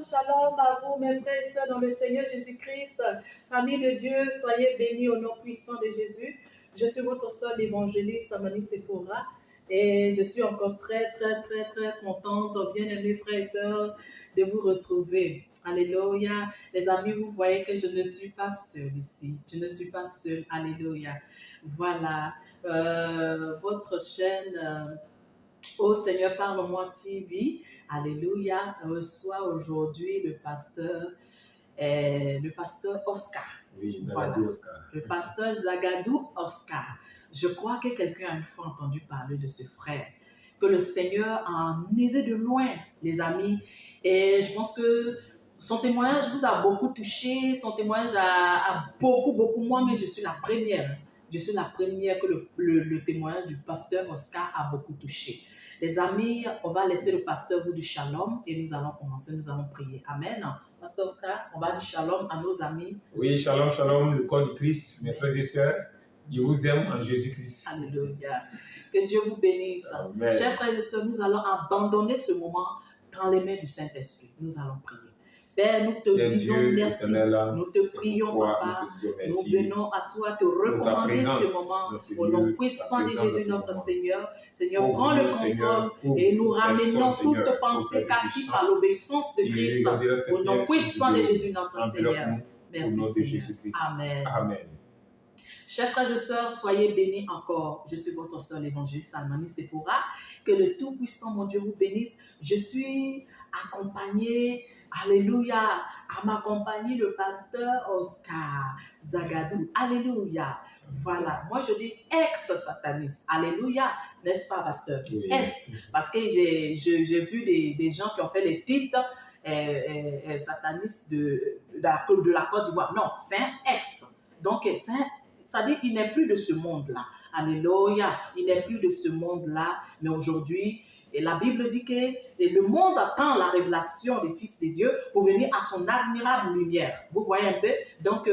Shalom à vous, mes frères et sœurs dans le Seigneur Jésus-Christ. Famille de Dieu, soyez bénis au nom puissant de Jésus. Je suis votre sœur l'évangéliste Amani Sephora et je suis encore très contente, bien-aimés frères et sœurs, de vous retrouver. Alléluia. Les amis, vous voyez que je ne suis pas seule ici. Je ne suis pas seule. Alléluia. Voilà. Votre chaîne... Ô Seigneur, parle-moi TV, alléluia, reçoit aujourd'hui le pasteur Oscar. Oui, Zagadou voilà. Oscar. Le pasteur Zagadou Oscar. Je crois que quelqu'un a une fois entendu parler de ce frère, que le Seigneur a emmené de loin, les amis, et je pense que son témoignage vous a beaucoup touché, son témoignage a beaucoup, moi, mais je suis la première. Je suis la première que le témoignage du pasteur Oscar a beaucoup touché. Les amis, on va laisser le pasteur vous du shalom et nous allons commencer, nous allons prier. Amen. Pasteur Oscar, on va dire shalom à nos amis. Oui, shalom, shalom, le corps du Christ, mes frères et sœurs. Je vous aime en Jésus-Christ. Alléluia. Que Dieu vous bénisse. Amen. Chers frères et sœurs, nous allons abandonner ce moment dans les mains du Saint-Esprit. Nous allons prier. Père, nous te disons Dieu, merci. Nous te prions, Papa. Nous venons à toi te recommander ce moment au nom puissant de Jésus, notre Seigneur. Seigneur, prends le contrôle et nous ramenons toute pensée captive à l'obéissance de Christ. Au nom puissant de Jésus, notre Seigneur. Merci, Seigneur. Amen. Amen. Chers frères et sœurs, soyez bénis encore. Je suis votre sœur l'évangéliste Amani Sephora. Que le Tout-Puissant, mon Dieu, vous bénisse. Je suis accompagnée, alléluia, à m'accompagner le pasteur Oscar Zagadou. Alléluia. Voilà. Moi, je dis ex-sataniste. Alléluia. N'est-ce pas, pasteur? Oui. Ex. Parce que j'ai vu des gens qui ont fait les titres satanistes de la Côte d'Ivoire. Non, c'est un ex. Donc, ça dit qu'il n'est plus de ce monde-là. Alléluia. Il n'est plus de ce monde-là. Mais aujourd'hui, et la Bible dit que le monde attend la révélation des fils de Dieu pour venir à son admirable lumière. Vous voyez un peu? Donc,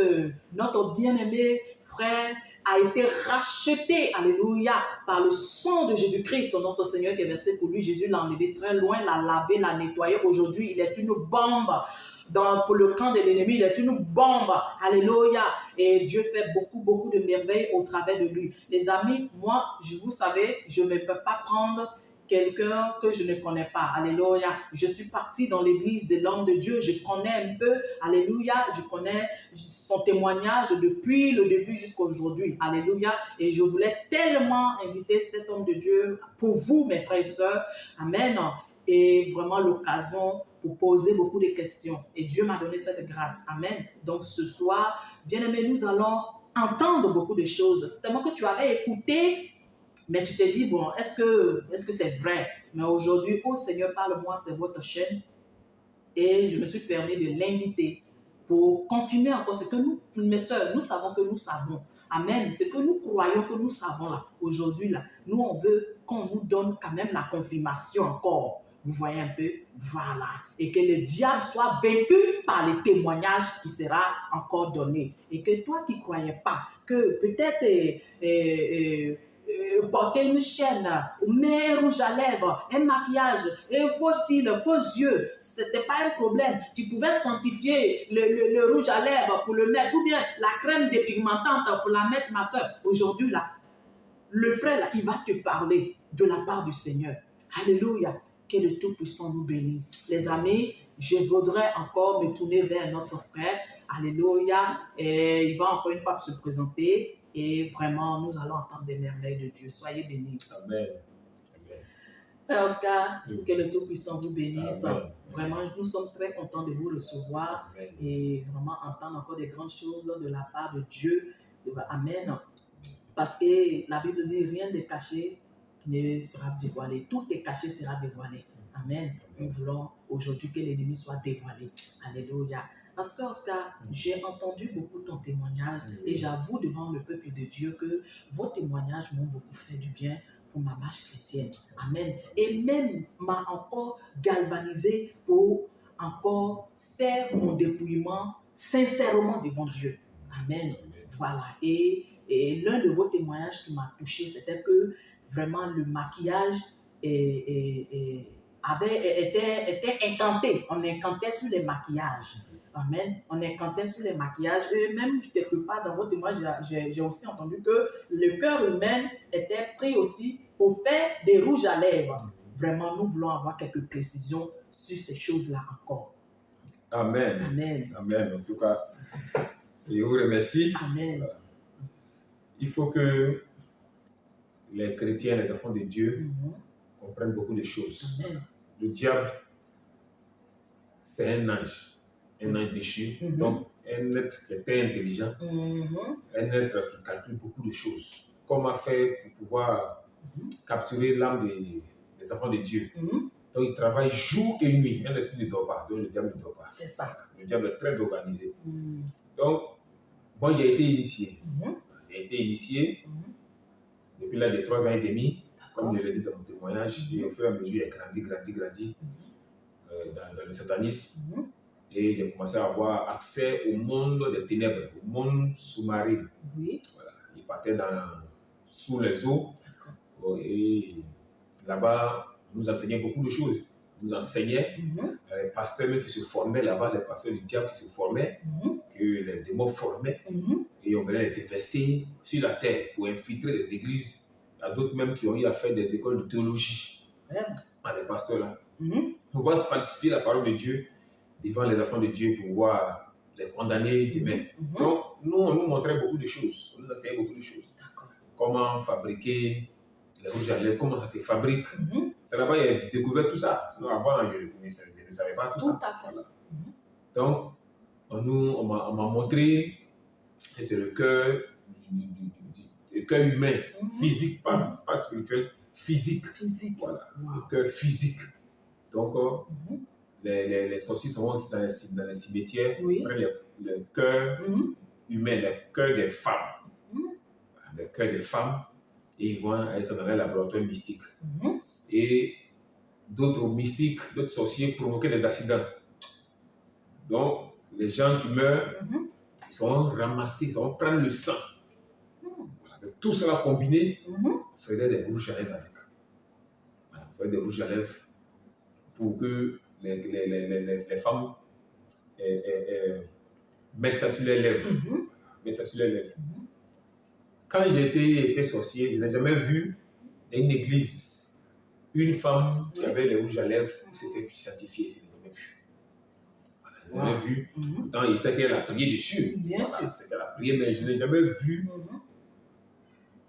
notre bien-aimé frère a été racheté, alléluia, par le sang de Jésus-Christ, notre Seigneur qui est versé pour lui. Jésus l'a enlevé très loin, l'a lavé, l'a nettoyé. Aujourd'hui, il est une bombe. Pour le camp de l'ennemi, il est une bombe. Alléluia. Et Dieu fait beaucoup de merveilles au travers de lui. Les amis, moi, vous savez, je ne peux pas prendre quelqu'un que je ne connais pas. Alléluia. Je suis partie dans l'église de l'homme de Dieu. Je connais un peu. Alléluia. Je connais son témoignage depuis le début jusqu'à aujourd'hui. Alléluia. Et je voulais tellement inviter cet homme de Dieu pour vous, mes frères et sœurs. Amen. Et vraiment l'occasion pour poser beaucoup de questions. Et Dieu m'a donné cette grâce. Amen. Donc ce soir, bien aimé, nous allons entendre beaucoup de choses. C'est tellement que tu avais écouté, mais tu t'es dit, bon, est-ce que c'est vrai? Mais aujourd'hui, oh Seigneur, parle-moi, c'est votre chaîne. Et je me suis permis de l'inviter pour confirmer encore ce que nous, mes soeurs, nous savons que nous savons. Amen. Ce que nous croyons que nous savons là, aujourd'hui là, nous on veut qu'on nous donne quand même la confirmation encore. Vous voyez un peu? Voilà. Et que le diable soit vaincu par les témoignages qui sera encore donné. Et que toi qui ne croyais pas, que peut-être porter une chaîne, un rouge à lèvres, un maquillage, et faux cils, faux yeux, ce n'était pas un problème. Tu pouvais sanctifier le rouge à lèvres pour le mettre, ou bien la crème dépigmentante pour la mettre, ma soeur. Aujourd'hui, là, le frère, là, il va te parler de la part du Seigneur. Alléluia. Que le Tout-Puissant nous bénisse. Les amis, je voudrais encore me tourner vers notre frère. Alléluia. Et il va encore une fois se présenter. Et vraiment, nous allons entendre des merveilles de Dieu. Soyez bénis. Amen. Amen. Frère Oscar, que le Tout-Puissant vous bénisse. Amen. Vraiment, nous sommes très contents de vous recevoir. Amen. Et vraiment entendre encore des grandes choses de la part de Dieu. Amen. Parce que la Bible dit rien de caché qui ne sera dévoilé. Tout est caché sera dévoilé. Amen. Nous voulons aujourd'hui que l'ennemi soit dévoilé. Alléluia. Parce que Oscar, j'ai entendu beaucoup ton témoignage et j'avoue devant le peuple de Dieu que vos témoignages m'ont beaucoup fait du bien pour ma marche chrétienne. Amen. Et même m'a encore galvanisé pour encore faire mon dépouillement sincèrement devant Dieu. Amen. Voilà. Et l'un de vos témoignages qui m'a touché, c'était que vraiment le maquillage était incanté. On incantait sur les maquillages. Amen. On incantait sur les maquillages. Et même quelque part dans votre témoignage, j'ai aussi entendu que le cœur humain était pris aussi au fait des rouges à lèvres. Vraiment, nous voulons avoir quelques précisions sur ces choses-là encore. Amen. Amen. Amen. En tout cas, je vous remercie. Amen. Voilà. Il faut que les chrétiens, les enfants de Dieu, comprennent beaucoup de choses. Amen. Le diable, c'est un ange déchu, donc un être qui est très intelligent, un être qui calcule beaucoup de choses. Comment faire pour pouvoir capturer l'âme des enfants de Dieu. Donc il travaille jour et nuit, un esprit ne dort pas, donc le diable ne dort pas. C'est ça. Le diable est très organisé. Donc, moi j'ai été initié. J'ai été initié depuis l'âge de 3 ans et demi, comme je l'ai dit dans mon témoignage, et au fur et à mesure, j'ai grandi dans le satanisme. Et j'ai commencé à avoir accès au monde des ténèbres, au monde sous-marin. Oui. Voilà. Il partait sous les eaux. Et là-bas, on nous enseignait beaucoup de choses. On nous enseignait, les pasteurs qui se formaient là-bas, les pasteurs du diable qui se formaient, que les démons formaient. Et on venait les déverser sur la terre pour infiltrer les églises. Il y a d'autres même qui ont eu à faire des écoles de théologie. À les pasteurs là. Pour pouvoir falsifier la parole de Dieu devant les enfants de Dieu, pour pouvoir les condamner demain. Donc, nous, on nous montrait beaucoup de choses. On nous enseignait beaucoup de choses. Comment fabriquer les rouges à lèvres, comment ça se fabrique. C'est là-bas qu'il a découvert tout ça. Sinon, avant, je ne savais pas tout ça. Tout à fait. Voilà. Donc, on m'a montré que c'est le cœur humain, physique, pas spirituel, physique. Voilà, le cœur physique. Donc, les sorciers sont aussi dans les cimetières, prennent le cœur humain, le cœur des femmes. Le cœur des femmes, et ils vont aller dans les laboratoires mystiques. Et d'autres mystiques, d'autres sorciers provoquaient des accidents. Donc, les gens qui meurent, ils seront ramassés, ils vont prendre le sang. Voilà. Tout cela combiné, on ferait des rouges à lèvres avec. Voilà, on ferait des rouges à lèvres pour que les femmes mettent ça sur les lèvres. Mettent ça sur les lèvres. Quand j'ai été sorcier, je n'ai jamais vu dans une église une femme qui avait les rouges à lèvres où c'était certifié. Je n'ai jamais vu. Voilà, je n'ai jamais vu. Pourtant, il sait qu'elle a prié dessus. Bien sûr. C'est qu'elle a prié, mais je n'ai jamais vu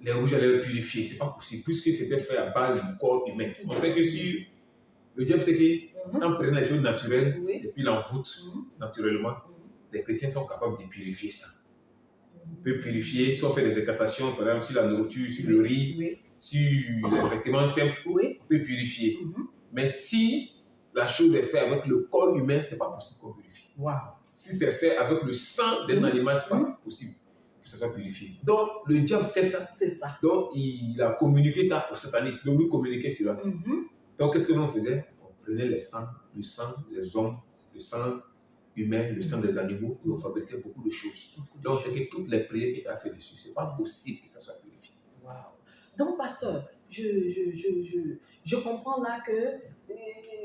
les rouges à lèvres purifiés. Ce n'est pas possible, puisque c'était fait à base du corps humain. On sait que si le diable, c'est que quand on prend les choses naturelles et puis l'envoûte naturellement, les chrétiens sont capables de purifier ça. On peut purifier, si on fait des incantations, par exemple sur la nourriture, sur le riz, sur les vêtements simples, on peut purifier. Mais si la chose est faite avec le corps humain, ce n'est pas possible qu'on purifie. Si c'est fait avec le sang d'un animal, ce n'est pas possible que ça soit purifié. Donc le diable sait ça. C'est ça. Donc il a communiqué ça aux satanistes. Donc nous communiquer cela. Donc qu'est-ce que nous faisions? On prenait le sang des hommes, le sang humain, le sang des animaux, et on fabriquait beaucoup de choses. Donc c'est que toutes les prières qui étaient faites dessus, ce n'est pas possible que ça soit purifié. Donc pasteur, je comprends là que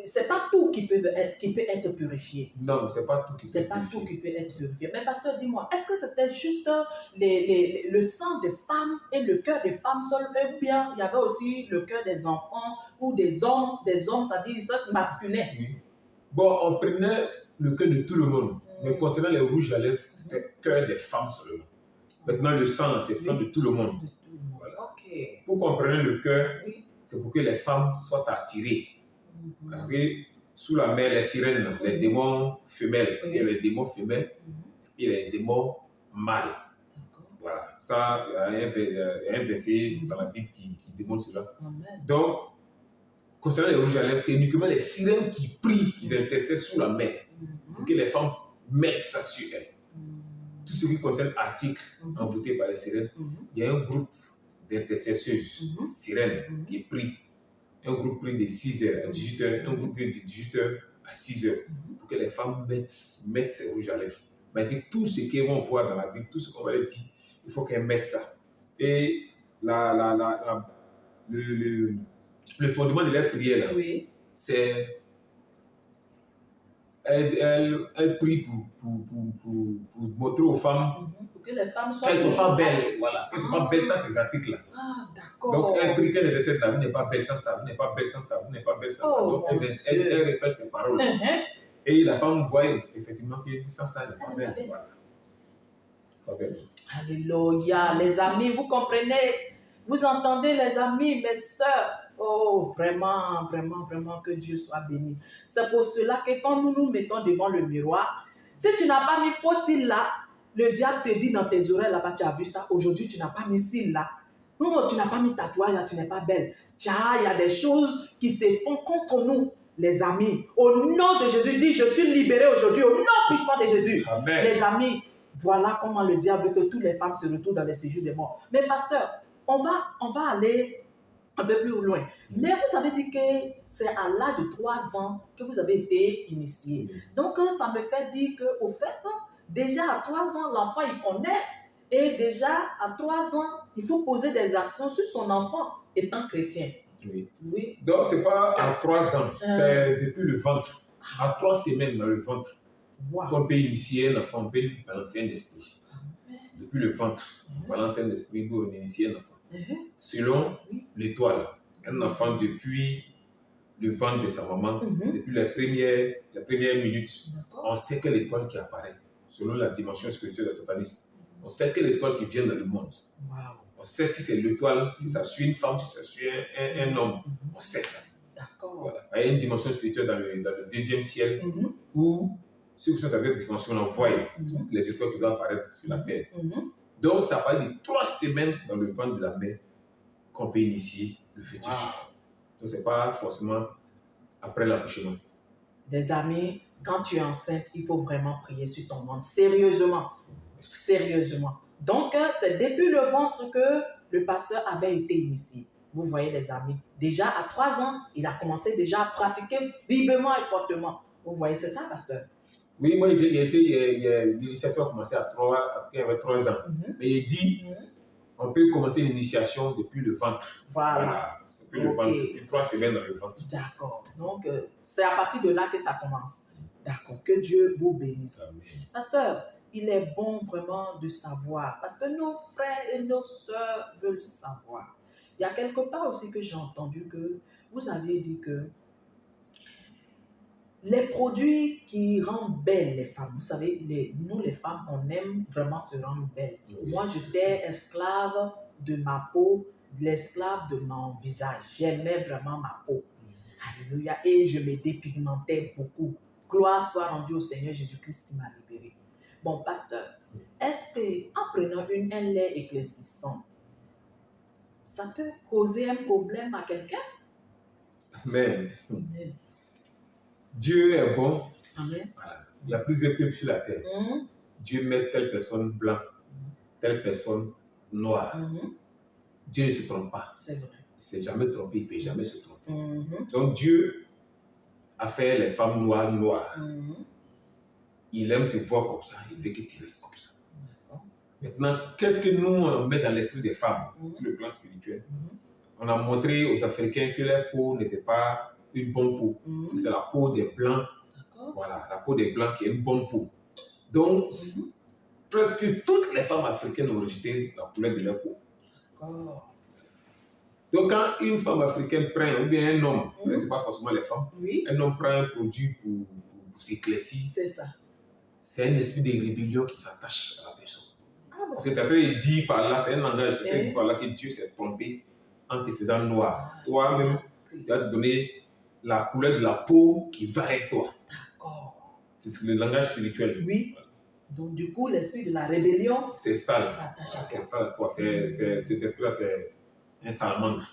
c'est pas tout qui peut être purifié. Non, c'est pas tout qui peut être purifié. C'est pas tout qui peut être purifié. Mais pasteur, dis-moi, est-ce que c'était juste le sang des femmes et le cœur des femmes seules, ou bien il y avait aussi le cœur des enfants ou des hommes, c'est-à-dire ça masculin? Bon, on prenait le cœur de tout le monde. Mais concernant les rouges à lèvres, c'était le cœur des femmes seulement. Maintenant, le sang, c'est le sang de tout le monde. Voilà. Pour qu'on prenne le cœur, c'est pour que les femmes soient attirées. Parce que sous la mer, les sirènes, les démons femelles, il y a les démons femelles et les démons mâles. Voilà. Ça, il y a un verset dans la Bible qui démontre cela. Donc, concernant les rouges à lèvres, c'est uniquement les sirènes qui prient, qui intercèdent sous la mer pour que les femmes mettent ça sur elles. Tout ce qui concerne l'article envoûté par les sirènes, il y a un groupe d'intercesseuses sirènes qui prient. Un groupe prie de 6h à 18h, un groupe prie de 18h à 6h pour que les femmes mettent ces rouges à lèvres. Malgré tout ce qu'elles vont voir dans la Bible, tout ce qu'on va leur dire, il faut qu'elles mettent ça. Et le fondement de leur prière, là, c'est... Elle prie pour montrer aux femmes pour que les femmes soient qu'elles ne sont pas belles. Voilà, qu'elles ne sont pas belles sans ces articles-là. Ah, d'accord. Donc, elle prie qu'elle décède là. Vous n'êtes pas belle sans ça, vous n'êtes pas belle sans ça, vous n'êtes pas belle sans ça. Donc, elle répète ces paroles. Et la femme voit effectivement que sans ça, elle n'est pas belle. Voilà. Pas belle. Alléluia. Les amis, vous comprenez? Vous entendez, les amis, mes sœurs? Oh, vraiment, vraiment, vraiment, que Dieu soit béni. C'est pour cela que quand nous nous mettons devant le miroir, si tu n'as pas mis faux cils là, le diable te dit dans tes oreilles là-bas, tu as vu ça? Aujourd'hui, tu n'as pas mis cils là. Non, tu n'as pas mis tatouage là, tu n'es pas belle. Tiens, il y a des choses qui se font contre nous, les amis. Au nom de Jésus, dis, je suis libéré aujourd'hui, au nom puissant de Jésus. Amen. Les amis, voilà comment le diable veut que toutes les femmes se retrouvent dans les séjours des morts. Mais pasteur, on va aller un peu plus loin. Mais vous avez dit que c'est à l'âge de 3 ans que vous avez été initié. Donc, ça me fait dire qu'au fait, déjà à 3 ans, l'enfant, il connaît. Et déjà à 3 ans, il faut poser des actions sur son enfant étant chrétien. Oui. Oui. Donc, ce n'est pas à 3 ans, c'est depuis le ventre. À 3 semaines dans le ventre. Wow. On peut initier un enfant, on peut lui balancer un esprit. Depuis le ventre, on balance un esprit pour initier un enfant. Selon l'étoile, un enfant depuis le ventre de sa maman, depuis les premières minutes, on sait quelle étoile qui apparaît, selon la dimension spirituelle de satanisme. On sait quelle étoile qui vient dans le monde. Wow. On sait si c'est l'étoile, si ça suit une femme, si ça suit un homme. On sait ça. D'accord. Voilà. Il y a une dimension spirituelle dans le deuxième ciel où ceux qui sont dans cette dimension, on voit toutes les étoiles qui doivent apparaître sur la terre. Donc, ça parle de 3 semaines dans le ventre de la mère qu'on peut initier le fœtus. Donc, ce n'est pas forcément après l'accouchement. Des amis, quand tu es enceinte, il faut vraiment prier sur ton ventre. Sérieusement. Sérieusement. Donc, c'est depuis le ventre que le pasteur avait été initié. Vous voyez, les amis. Déjà, à 3 ans, il a commencé déjà à pratiquer vivement et fortement. Vous voyez, c'est ça, pasteur? Oui, moi, l'initiation a commencé quand il avait 3 ans. Mais il dit, on peut commencer l'initiation depuis le ventre. Voilà. Depuis le ventre, depuis 3 semaines dans le ventre. D'accord. Donc, c'est à partir de là que ça commence. D'accord. Que Dieu vous bénisse. Amen. Pasteur, il est bon vraiment de savoir, parce que nos frères et nos sœurs veulent savoir. Il y a quelque part aussi que j'ai entendu que vous aviez dit que les produits qui rendent belles les femmes, vous savez, nous les femmes, on aime vraiment se rendre belles. Oui, moi, j'étais esclave de ma peau, l'esclave de mon visage. J'aimais vraiment ma peau. Alléluia. Et je me dépigmentais beaucoup. Gloire soit rendue au Seigneur Jésus-Christ qui m'a libérée. Bon, pasteur, est-ce qu'en prenant un lait éclaircissant, ça peut causer un problème à quelqu'un? Amen. Dieu est bon. Amen. Voilà. Il y a plusieurs peuples sur la terre. Dieu met telle personne blanc, telle personne noire. Dieu ne se trompe pas. C'est vrai. Il ne s'est jamais trompé, il ne peut jamais se tromper. Donc Dieu a fait les femmes noires. Il aime te voir comme ça, il veut que tu restes comme ça. Maintenant, qu'est-ce que nous on met dans l'esprit des femmes sur le plan spirituel? On a montré aux Africains que leur peau n'était pas une bonne peau. C'est la peau des Blancs. Voilà, la peau des Blancs qui est une bonne peau. Donc, presque toutes les femmes africaines ont rejeté la couleur de leur peau. Donc, quand une femme africaine prend, ou bien un homme, ce n'est pas forcément les femmes, un homme prend un produit pour s'éclaircir, c'est ça. C'est un esprit de rébellion qui s'attache à la personne. C'est après il dit par là, c'est un langage, il dit par là que Dieu s'est trompé en te faisant noir. Toi-même, tu vas te donner la couleur de la peau qui va avec toi. D'accord. C'est le langage spirituel. Oui. Donc, du coup, l'esprit de la rébellion s'installe à toi. Cet esprit-là, c'est un salamandre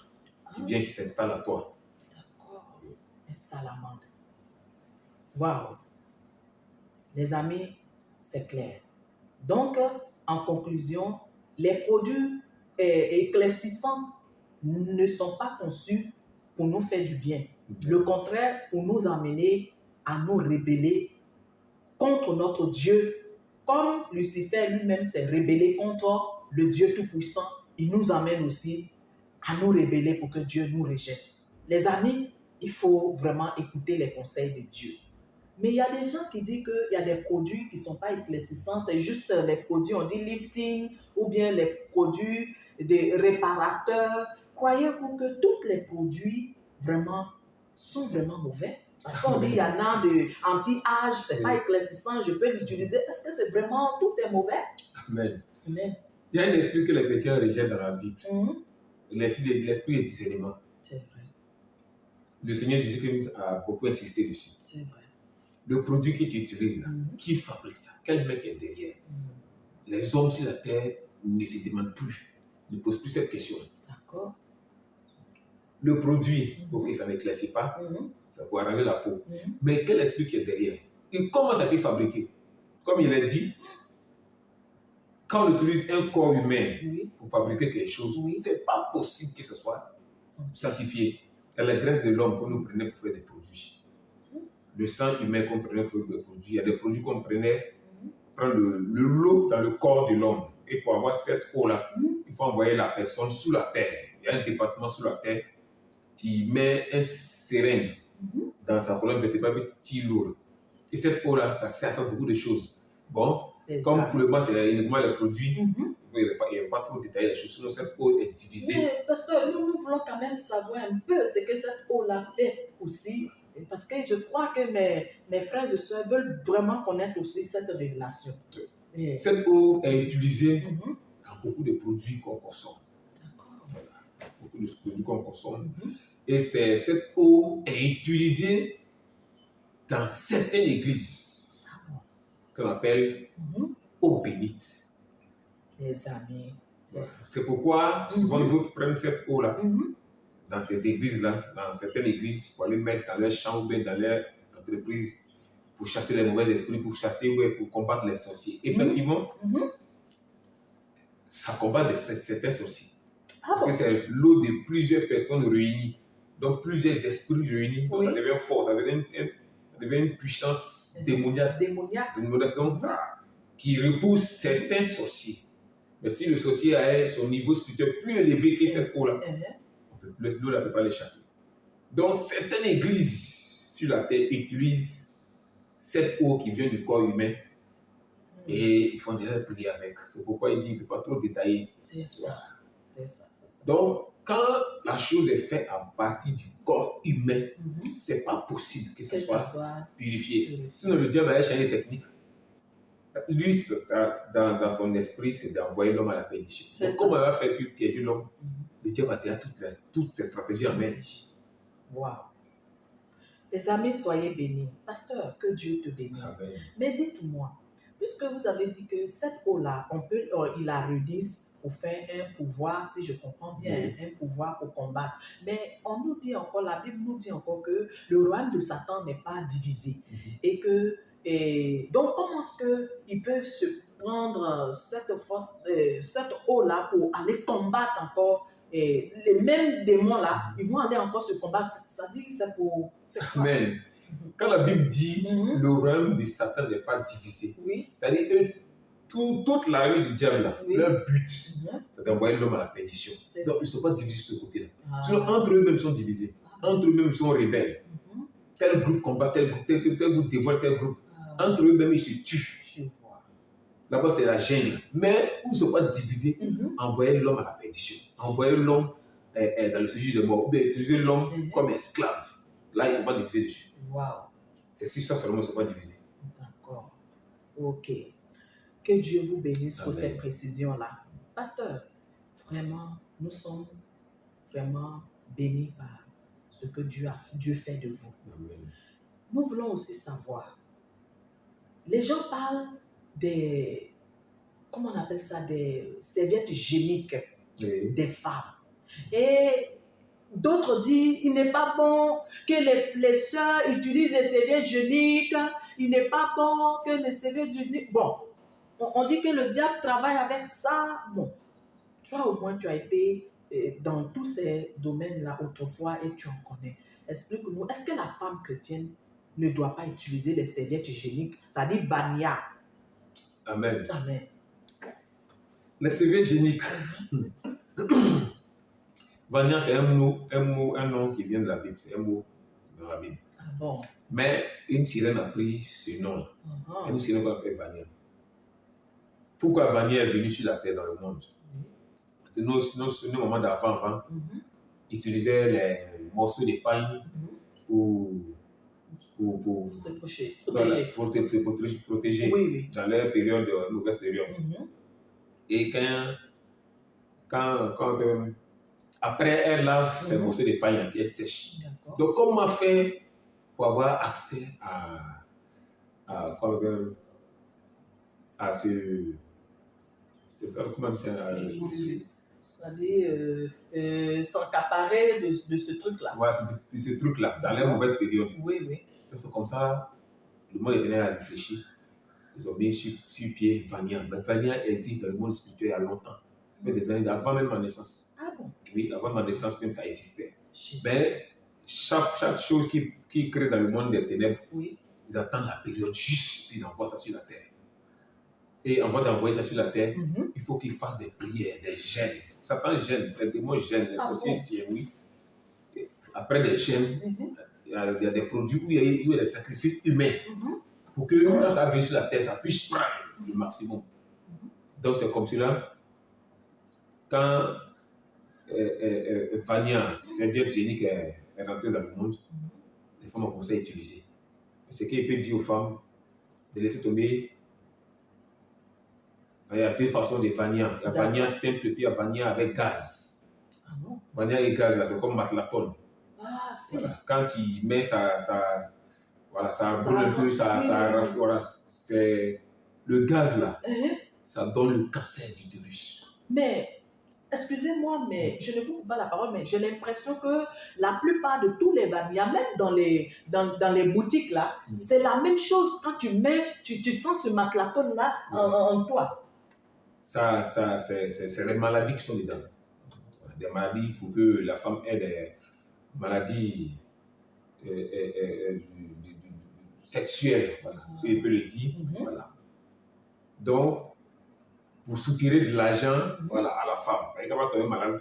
qui vient, qui s'installe à toi. D'accord. Un salamandre. Waouh. Les amis, c'est clair. Donc, en conclusion, les produits éclaircissants ne sont pas conçus pour nous faire du bien. Le contraire, pour nous amener à nous rebeller contre notre Dieu. Comme Lucifer lui-même s'est rebellé contre le Dieu Tout-Puissant, il nous amène aussi à nous rebeller pour que Dieu nous rejette. Les amis, il faut vraiment écouter les conseils de Dieu. Mais il y a des gens qui disent qu'il y a des produits qui ne sont pas éclaircissants, c'est juste les produits, on dit lifting, ou bien les produits des réparateurs. Croyez-vous que tous les produits vraiment sont vraiment mauvais? Parce qu'on dit qu'il y en a de anti-âge, c'est pas éclaircissant, je peux l'utiliser. Est-ce que c'est vraiment, tout est mauvais? Amen. Amen. Il y a un esprit que les chrétiens rejettent dans la Bible. L'esprit de discernement. C'est vrai. Le Seigneur Jésus-Christ a beaucoup insisté dessus. C'est vrai. Le produit que tu utilises là, qui fabrique ça? Quel mec est derrière? Les hommes sur la terre ne se demandent plus, ne posent plus cette question. D'accord. Le produit, ok, ça n'éclaircit pas, ça peut arranger la peau. Mais quel esprit qui est derrière? Et comment ça a été fabriqué? Comme il a dit, quand on utilise un corps humain pour fabriquer quelque chose, ce n'est pas possible que ce soit sanctifié. C'est la graisse de l'homme qu'on nous prenait pour faire des produits. Le sang humain qu'on prenait pour faire des produits. Il y a des produits qu'on prenait, prendre le lot dans le corps de l'homme. Et pour avoir cette eau-là, il faut envoyer la personne sous la terre. Il y a un département sous la terre. Tu mets un seringue dans sa colonne vertébrale et tu tires l'eau. Et cette eau-là, ça sert à faire beaucoup de choses. Bon, comme pour le moment, c'est uniquement les produits, il n'y a pas trop détaillé les choses. Sinon, cette eau est divisée. Mais parce que nous voulons quand même savoir un peu ce que cette eau-là fait aussi. Parce que je crois que mes frères et sœurs veulent vraiment connaître aussi cette révélation. Cette eau est utilisée dans beaucoup de produits qu'on consomme. Voilà. Beaucoup de produits qu'on consomme. Et cette eau est utilisée dans certaines églises qu'on appelle eau bénite. Les amis, c'est pourquoi souvent d'autres prennent cette eau-là dans cette église-là, dans certaines églises, pour aller mettre dans leur champ ou bien dans leur entreprise pour chasser les mauvais esprits, pour chasser, pour combattre les sorciers. Effectivement, ça combat certains sorciers. Parce que c'est l'eau de plusieurs personnes réunies, donc plusieurs esprits réunis, donc ça devient fort, ça devient une puissance démoniaque. Donc, qui repousse certains sorciers. Mais si le sorcier a son niveau spirituel plus élevé que cette eau-là, l'eau ne peut pas les chasser. Donc, certaines églises sur la terre utilisent cette eau qui vient du corps humain et ils font déjà prier avec. C'est pourquoi il dit qu'il ne peut pas trop détailler. C'est ça. Donc, quand la chose est faite à partir du corps humain, ce n'est pas possible que ce soit purifié. Sinon, le diable a changé de technique. Lui, dans son esprit, c'est d'envoyer l'homme à la perdition. Donc, comment il va faire pour piéger l'homme? Le diable a déjà toutes ces stratégies en main. Wow. Les amis, soyez bénis. Pasteur, que Dieu te bénisse. Amen. Mais dites-moi, puisque vous avez dit que cette eau-là, il la redisse pour faire un pouvoir, si je comprends bien, un pouvoir pour combattre. Mais on nous dit encore, la Bible nous dit encore que le royaume de Satan n'est pas divisé. Et que, donc comment est-ce qu'ils peuvent se prendre cette force, cette eau-là pour aller combattre encore les mêmes démons-là, ils vont aller encore se combattre. Ça dit que c'est pour... Amen. Quand la Bible dit le royaume de Satan n'est pas divisé, c'est-à-dire que toute l'armée du diable, là, leur but, c'est d'envoyer l'homme à la perdition. Donc, ils ne sont pas divisés sur ce côté-là. Sinon, entre eux-mêmes, ils sont divisés. Entre eux-mêmes, ils sont rebelles. Tel groupe combat tel groupe, tel groupe dévoile tel groupe. Entre eux-mêmes, ils se tuent. Là-bas, c'est la gêne. Mais ils ne sont pas divisés. Envoyer l'homme à la perdition. Envoyer l'homme dans le séjour de mort. Ou bien utiliser l'homme comme esclave. Là, ils ne sont pas divisés dessus. Wow. C'est si ça seulement, ils ne sont pas divisés. D'accord. Ok. Que Dieu vous bénisse pour cette précision-là. Pasteur, vraiment, nous sommes vraiment bénis par ce que Dieu fait de vous. Amen. Nous voulons aussi savoir, les gens parlent des, comment on appelle ça, des serviettes hygiéniques des femmes. Et d'autres disent, il n'est pas bon que les sœurs utilisent les serviettes hygiéniques, il n'est pas bon que les serviettes hygiéniques... Bon, on dit que le diable travaille avec ça. Bon, toi au moins tu as été dans tous ces domaines-là autrefois et tu en connais. Explique-nous, est-ce que la femme chrétienne ne doit pas utiliser les serviettes hygiéniques? Ça dit banya. Amen. Amen. Les serviettes hygiéniques. Banya, c'est un nom qui vient de la Bible. C'est un mot dans la Bible. Ah bon. Mais une sirène a pris ce nom-là. Une sirène qu'on appelle Vania. Pourquoi Vania est venue sur la terre dans le monde? Parce que nos mamans d'avant utilisaient les morceaux de paille pour se protéger. Se protéger Oui. dans leur période de mauvaise période. Et après, elle lave ces morceaux de paille et elle sèche. Donc, comment faire pour avoir accès à ce... C'est ça, comment on dit ça? C'est-à-dire s'accaparer de ce truc-là. Voilà, de ce truc-là, dans les mauvaises périodes. Oui. Donc, c'est comme ça, le monde éternel a réfléchi. Ils ont mis sur pied Vania. Mais Vania existe dans le monde spirituel il y a longtemps. Ça fait des années, avant même ma naissance. Ah bon? Oui, avant ma naissance, même ça existait. Mais chaque chose qui crée dans le monde des ténèbres, ils attendent la période juste, puis ils envoient ça sur la terre. Et avant d'envoyer ça sur la terre, il faut qu'ils fassent des prières, des jeûnes. Satan gêne, les démons gênent, les sorciers, oui. Et après des jeûnes, il y a des produits où il y a des sacrifices humains pour que quand ça vient sur la terre, ça puisse prendre le maximum. Donc c'est comme cela. Quand Vania, cette vieille génique, est rentrée dans le monde, les femmes ont commencé à utiliser. Ce qu'il peut dire aux femmes, de laisser tomber. Il y a deux façons de Vania. Il y a Vania simple et puis il y a Vania avec gaz. Ah bon? Vania et gaz, là, c'est comme Matlaton. Ah, si. Voilà. Quand il met ça brûle un peu, voilà, c'est le gaz là, ça donne le cancer d'utérus. Mais, excusez-moi, mais je ne vous coupe pas la parole, mais j'ai l'impression que la plupart de tous les Vania, même dans les boutiques là, c'est la même chose. Quand tu mets, tu sens ce Matlaton là en toi. Ça, c'est les maladies qui sont dedans. Des maladies pour que la femme ait des maladies sexuelles, voilà, si je peux le dire. Voilà. Donc, pour soutirer de l'argent à la femme. Quand elle va tomber malade,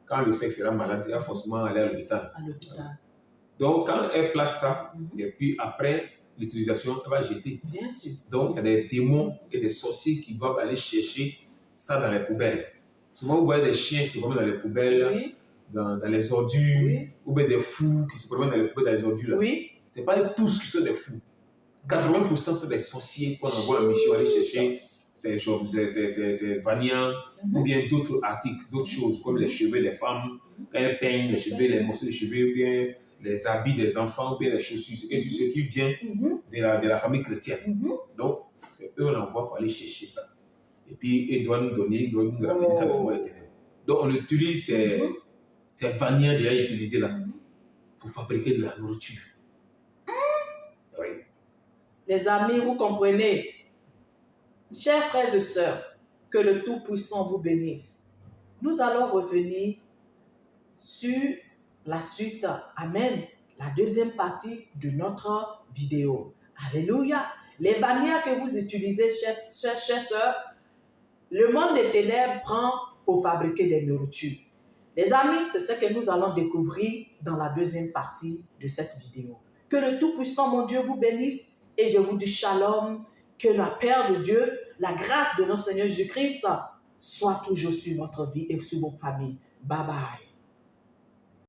quand le sexe sera malade, elle va forcément aller à l'hôpital. Voilà. Donc, quand elle place ça, et puis après l'utilisation, elle va jeter. Bien sûr. Donc, il y a des démons et des sorciers qui doivent aller chercher ça dans les poubelles. Souvent, vous voyez des chiens qui se promènent dans les poubelles, dans les ordures, ou bien des fous qui se promènent dans les poubelles, dans les ordures. Ce n'est pas tous qui sont des fous. 80% sont des sorciers qu'on envoie en mission aller chercher ces Vania, ou bien d'autres articles, d'autres choses, comme les cheveux des femmes, quand elles peignent les cheveux, les morceaux de cheveux, ou bien les habits des enfants, ou bien les chaussures, c'est ce qui vient de la famille chrétienne. Donc, c'est eux qu'on envoie pour aller chercher ça. Et puis, ils doivent nous donner, ils doivent nous ramener ça dans le éternel. Donc, on utilise ces Vania déjà utilisés là pour fabriquer de la nourriture. Oui. Les amis, vous comprenez? Chers frères et sœurs, que le Tout-Puissant vous bénisse. Nous allons revenir sur la suite, amen, la deuxième partie de notre vidéo. Alléluia. Les Vania que vous utilisez, chers sœurs, le monde des ténèbres prend pour fabriquer des nourritures. Les amis, c'est ce que nous allons découvrir dans la deuxième partie de cette vidéo. Que le Tout-Puissant, mon Dieu, vous bénisse et je vous dis shalom. Que la paix de Dieu, la grâce de notre Seigneur Jésus-Christ soit toujours sur votre vie et sur vos familles. Bye bye.